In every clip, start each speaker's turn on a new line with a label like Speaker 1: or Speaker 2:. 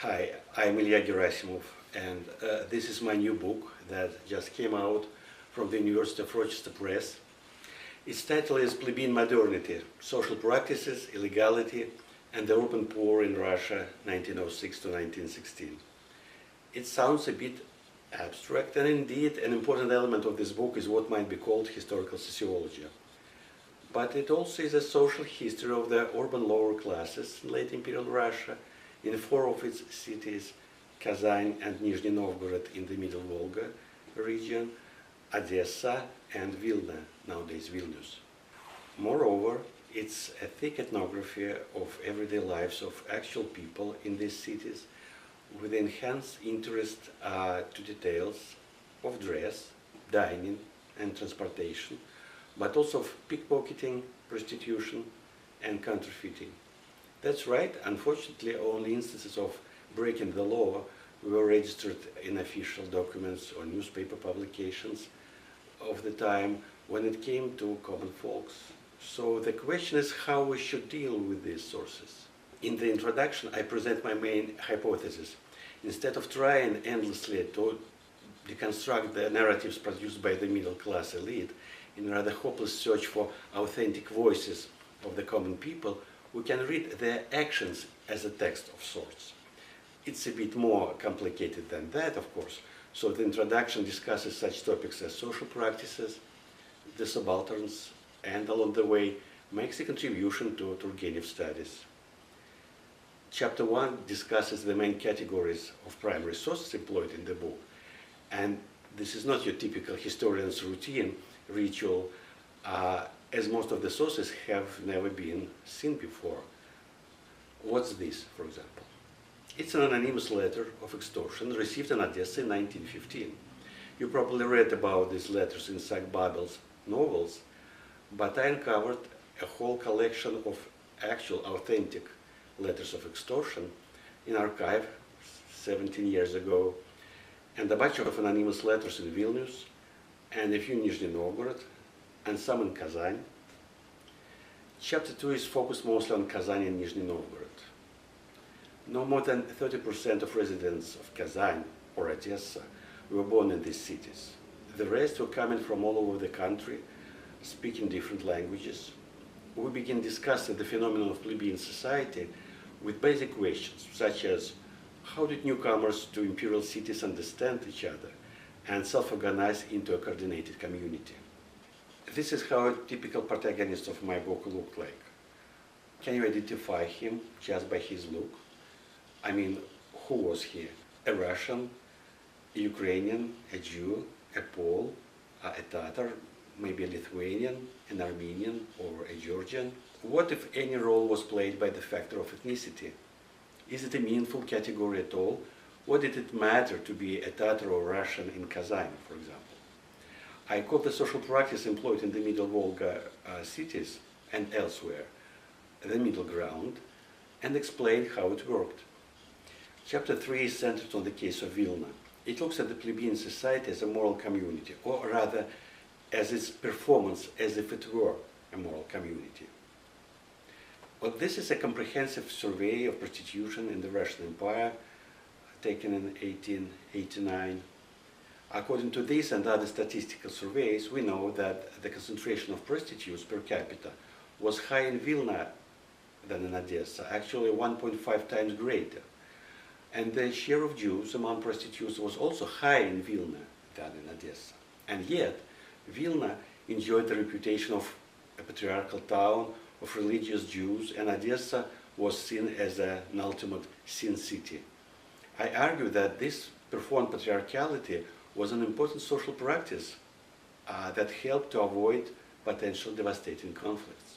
Speaker 1: Hi, I'm Ilya Gerasimov, and this is my new book that just came out from the University of Rochester Press. Its title is Plebeian Modernity, Social Practices, Illegality, and the Urban Poor in Russia, 1906 to 1916. It sounds a bit abstract, and indeed an important element of this book is what might be called historical sociology. But it also is a social history of the urban lower classes in late imperial Russia, in four of its cities, Kazan and Nizhny Novgorod in the Middle Volga region, Odessa and Vilna, nowadays Vilnius. Moreover, it's a thick ethnography of everyday lives of actual people in these cities with enhanced interest to details of dress, dining and transportation, but also of pickpocketing, prostitution and counterfeiting. That's right, unfortunately only instances of breaking the law were registered in official documents or newspaper publications of the time when it came to common folks. So the question is how we should deal with these sources. In the introduction I present my main hypothesis. Instead of trying endlessly to deconstruct the narratives produced by the middle class elite in a rather hopeless search for authentic voices of the common people, we can read their actions as a text of sorts. It's a bit more complicated than that, of course, so the introduction discusses such topics as social practices, the subalterns, and along the way makes a contribution to Turgenev studies. Chapter 1 discusses the main categories of primary sources employed in the book, and this is not your typical historian's routine, ritual, as most of the sources have never been seen before. What's this, for example? It's an anonymous letter of extortion received in Odessa in 1915. You probably read about these letters in Sack Babel's novels, but I uncovered a whole collection of actual authentic letters of extortion in archive 17 years ago, and a bunch of anonymous letters in Vilnius, and a few in Nizhny Novgorod, and some in Kazan. Chapter 2 is focused mostly on Kazan and Nizhny Novgorod. No more than 30% of residents of Kazan or Odessa were born in these cities. The rest were coming from all over the country, speaking different languages. We begin discussing the phenomenon of plebeian society with basic questions, such as how did newcomers to imperial cities understand each other and self-organize into a coordinated community? This is how a typical protagonist of my book looked like. Can you identify him just by his look? I mean, who was he? A Russian, a Ukrainian, a Jew, a Pole, a Tatar, maybe a Lithuanian, an Armenian, or a Georgian? What, if any, role was played by the factor of ethnicity? Is it a meaningful category at all? What did it matter to be a Tatar or Russian in Kazan, for example? I call the social practice employed in the Middle Volga cities and elsewhere the middle ground, and explain how it worked. Chapter 3 is centered on the case of Vilna. It looks at the plebeian society as a moral community, or rather as its performance as if it were a moral community. Well, this is a comprehensive survey of prostitution in the Russian Empire, taken in 1889. According to this and other statistical surveys, we know that the concentration of prostitutes per capita was higher in Vilna than in Odessa, actually 1.5 times greater. And the share of Jews among prostitutes was also higher in Vilna than in Odessa. And yet, Vilna enjoyed the reputation of a patriarchal town of religious Jews, and Odessa was seen as an ultimate sin city. I argue that this performed patriarchality was an important social practice that helped to avoid potential devastating conflicts.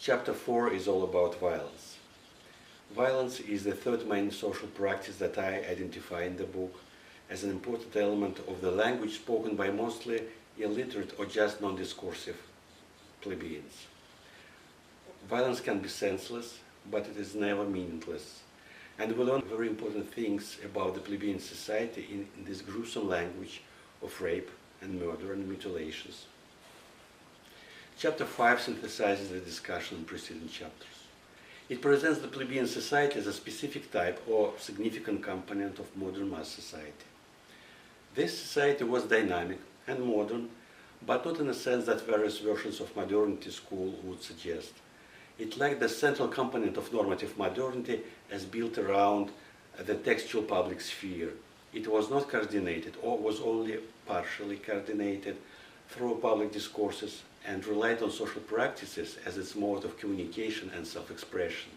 Speaker 1: Chapter 4 is all about violence. Violence is the third main social practice that I identify in the book as an important element of the language spoken by mostly illiterate or just non-discursive plebeians. Violence can be senseless, but it is never meaningless. And we learn very important things about the plebeian society in this gruesome language of rape and murder and mutilations. Chapter 5 synthesizes the discussion in preceding chapters. It presents the plebeian society as a specific type or significant component of modern mass society. This society was dynamic and modern, but not in a sense that various versions of modernity school would suggest. It lacked the central component of normative modernity as built around the textual public sphere. It was not coordinated or was only partially coordinated through public discourses and relied on social practices as its mode of communication and self-expression.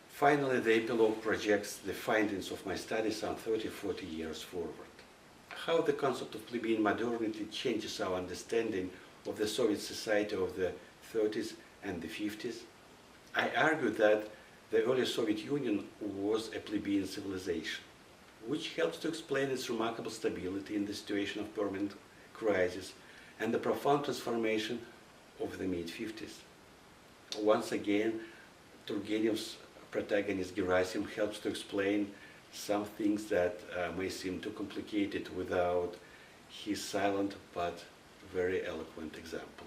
Speaker 1: Finally, the epilogue projects the findings of my study some 30-40 years forward. How the concept of plebeian modernity changes our understanding of the Soviet society of the 30s and the 50s. I argue that the early Soviet Union was a plebeian civilization, which helps to explain its remarkable stability in the situation of permanent crisis and the profound transformation of the mid-50s. Once again, Turgenev's protagonist Gerasimov helps to explain some things that may seem too complicated without his silent but very eloquent example.